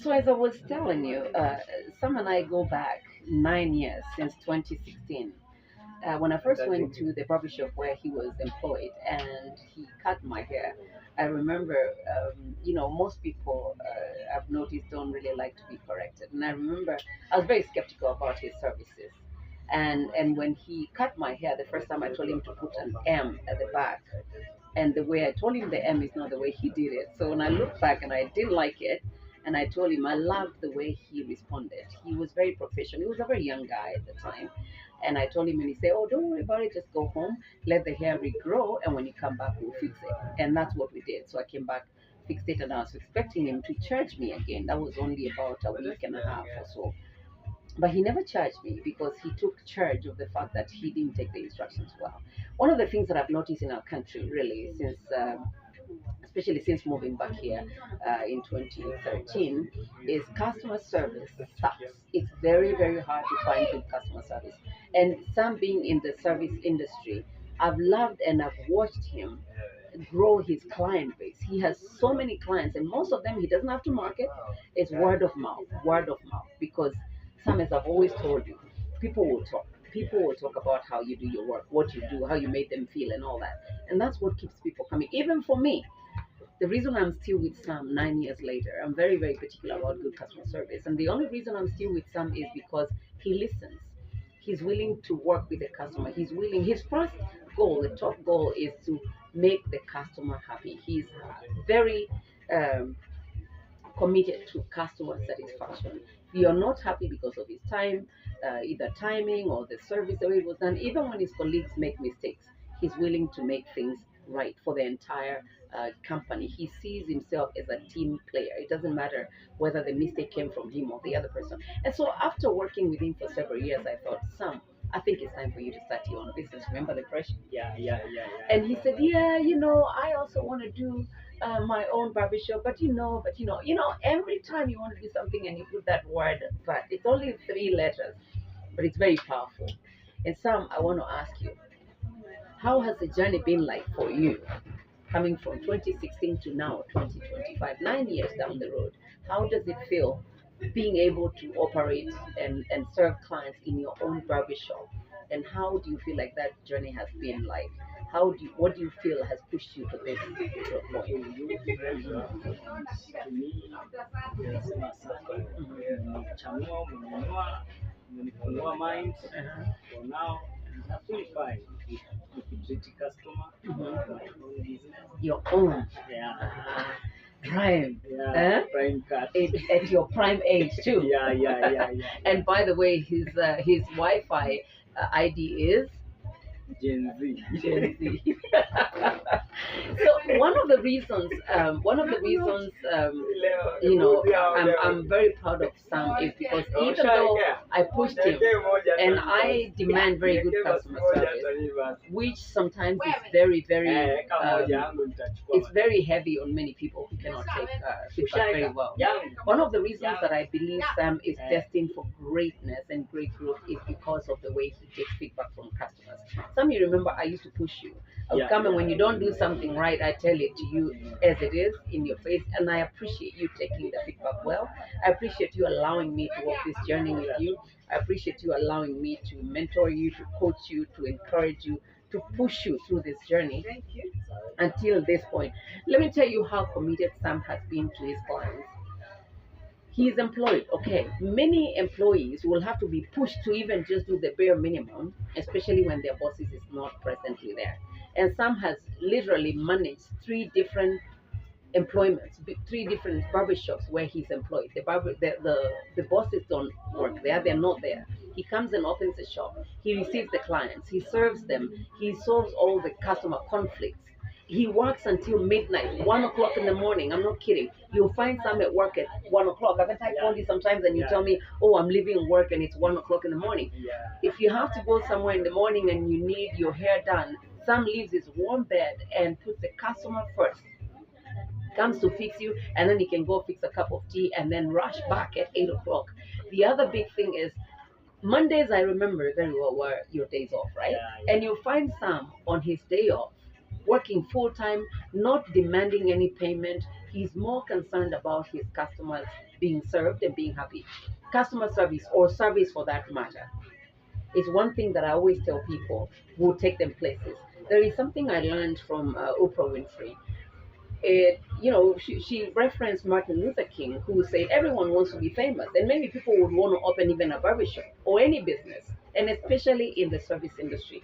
So as I was telling you, Sam and I go back 9 years since 2016. When I first went to the barber shop where he was employed and he cut my hair, I remember, most people I've noticed don't really like to be corrected. And I remember I was very skeptical about his services. And when he cut my hair, the first time I told him to put an M at the back, and the way I told him the M is not the way he did it. So when I look back and I didn't like it, and I told him I loved the way he responded. He was very professional. He was a very young guy at the time. And I told him, and he said, "Oh, don't worry about it. Just go home, let the hair regrow, and when you come back, we'll fix it." And that's what we did. So I came back, fixed it, and I was expecting him to charge me again. That was only about a week and a half or so. But he never charged me because he took charge of the fact that he didn't take the instructions well. One of the things that I've noticed in our country, really, especially since moving back here in 2013, is customer service sucks. It's very, very hard to find good customer service. And Sam being in the service industry, I've loved and I've watched him grow his client base. He has so many clients, and most of them he doesn't have to market. It's word of mouth. Because Sam, as I've always told you, people will talk. People will talk about how you do your work, what you do, how you made them feel, and all that. And that's what keeps people coming. Even for me, the reason I'm still with Sam 9 years later, I'm very, very particular about good customer service. And the only reason I'm still with Sam is because he listens. He's willing to work with the customer. His first goal, the top goal, is to make the customer happy. He's very um, committed to customer satisfaction. You're not happy because of his time, either timing or the service the way it was done. Even when his colleagues make mistakes, he's willing to make things right for the entire company. He sees himself as a team player. It doesn't matter whether the mistake came from him or the other person. And so after working with him for several years, I thought, Sam, I think it's time for you to start your own business. Remember the pressure? And he said, "Yeah, I also want to do my own barbershop, but every time you want to do something and you put that word, but it's only 3 letters, but it's very powerful." And Sam, I want to ask you, how has the journey been like for you, coming from 2016 to now 2025, 9 years down the road? How does it feel being able to operate and serve clients in your own barbershop? And how do you feel like that journey has been like? What do you feel has pushed you to this point? To me, nasema asante. Umechanua, umenunua, umenifungua mind. For now, I feel fine. With treat customer, my own business. Your own Yeah. prime, Yeah. Prime cut. at your prime age too. Yeah. And by the way, his Wi-Fi ID is Gen Z. Gen Z. So I'm very proud of Sam is because even though I pushed him and I demand very good customer service, which sometimes is very, very, it's very heavy on many people who cannot take feedback very well. One of the reasons that I believe Sam is destined for greatness and great growth is because of the way he takes feedback from customers. Some you remember I used to push you. I would come and when you don't do something right, I tell it to you as it is in your face, and I appreciate you taking the feedback well. I appreciate you allowing me to walk this journey with you. I appreciate you allowing me to mentor you, to coach you, to encourage you, to push you through this journey until this point. Let me tell you how committed Sam has been to his clients. He is employed. Okay, many employees will have to be pushed to even just do the bare minimum, especially when their bosses is not presently there. And Sam has literally managed 3 different barbershops where he's employed. The bosses don't work there; they're not there. He comes and opens the shop. He receives the clients. He serves them. He solves all the customer conflicts. He works until midnight, 1 o'clock in the morning. I'm not kidding. You'll find some at work at 1 o'clock. Haven't I called you sometimes and you tell me, "Oh, I'm leaving work and it's 1 o'clock in the morning." If you have to go somewhere in the morning and you need your hair done, Sam leaves his warm bed and puts the customer first. Comes to fix you, and then he can go fix a cup of tea and then rush back at 8 o'clock. The other big thing is Mondays, I remember very well, were your days off, right? And you'll find Sam on his day off, working full time, not demanding any payment. He's more concerned about his customers being served and being happy. Customer service, or service for that matter, is one thing that I always tell people will take them places. There is something I learned from Oprah Winfrey. She referenced Martin Luther King, who said everyone wants to be famous, and maybe people would want to open even a barbershop or any business, and especially in the service industry,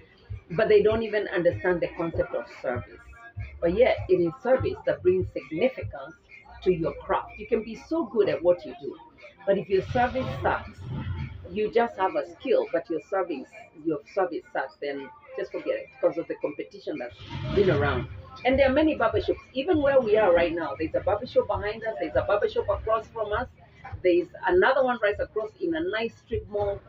but they don't even understand the concept of service. But yet, it is service that brings significance to your craft. You can be so good at what you do, but if your service sucks, you just have a skill, but your service sucks, then just forget it because of the competition that's been around. And there are many barbershops, even where we are right now. There's a barbershop behind us, there's a barbershop across from us, there's another one right across in a nice strip mall.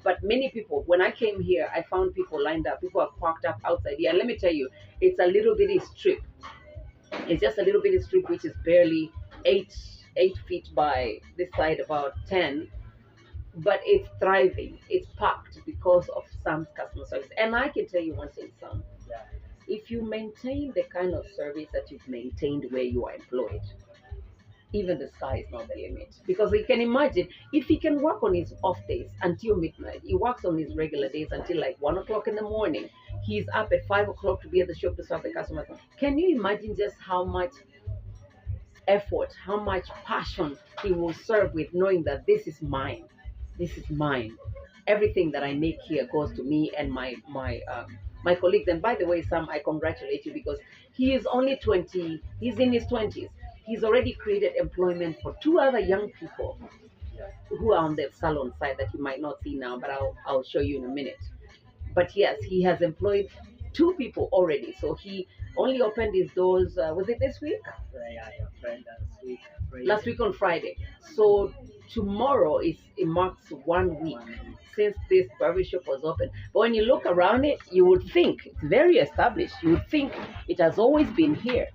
But many people, when I came here, I found people lined up. People are parked up outside here. And let me tell you, it's a little bitty strip. It's just a little bitty strip which is barely 8 feet by this side, about 10, but it's thriving. It's packed because of Sam's customer service. And I can tell you one thing, Sam. If you maintain the kind of service that you've maintained where you are employed, even the sky is not the limit. Because you can imagine if he can work on his off days until midnight, he works on his regular days until like 1 o'clock in the morning. He's up at 5 o'clock to be at the shop to serve the customers. Can you imagine just how much effort, how much passion he will serve with, knowing that this is mine? This is mine. Everything that I make here goes to me and my colleagues. And by the way, Sam, I congratulate you because he is only 20. He's in his 20s. He's already created employment for 2 other young people who are on the salon side that you might not see now, but I'll show you in a minute. But yes, he has employed 2 people already. So he only opened his doors, was it this week? Last week on Friday. So tomorrow it marks 1 week since this barbershop was open. But when you look around it, you would think it's very established. You would think it has always been here.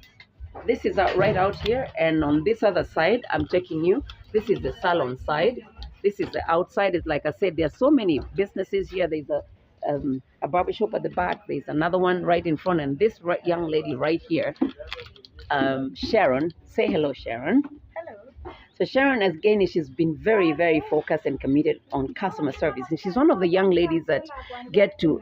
This is right out here, and on this other side, I'm taking you. This is the salon side. This is the outside. It's like I said, there are so many businesses here. There's a barbershop at the back. There's another one right in front, and this young lady right here, Sharon. Say hello, Sharon. So Sharon, again, she's been very, very focused and committed on customer service. And she's one of the young ladies that get to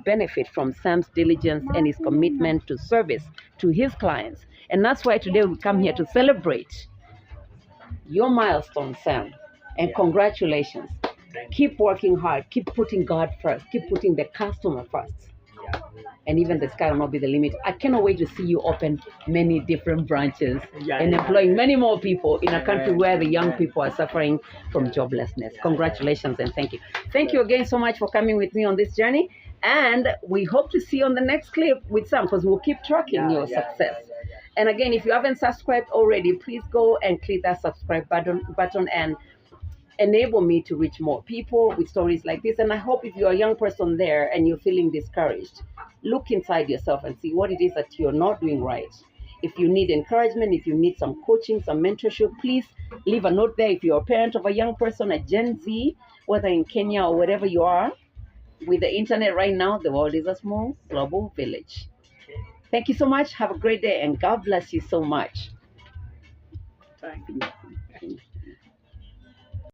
benefit from Sam's diligence and his commitment to service to his clients. And that's why today we come here to celebrate your milestone, Sam. And congratulations. Keep working hard. Keep putting God first. Keep putting the customer first. And even the sky will not be the limit. I cannot wait to see you open many different branches and employing many more people in a country where the young people are suffering from joblessness. Congratulations and thank you. Thank you again so much for coming with me on this journey. And we hope to see you on the next clip with Sam, because we'll keep tracking your success. And again, if you haven't subscribed already, please go and click that subscribe button and enable me to reach more people with stories like this. And I hope if you're a young person there and you're feeling discouraged, look inside yourself and see what it is that you're not doing right. If you need encouragement, if you need some coaching, some mentorship, please leave a note there. If you're a parent of a young person, a Gen Z, whether in Kenya or wherever you are, with the internet right now, the world is a small global village. Thank you so much. Have a great day and God bless you so much. Thank you.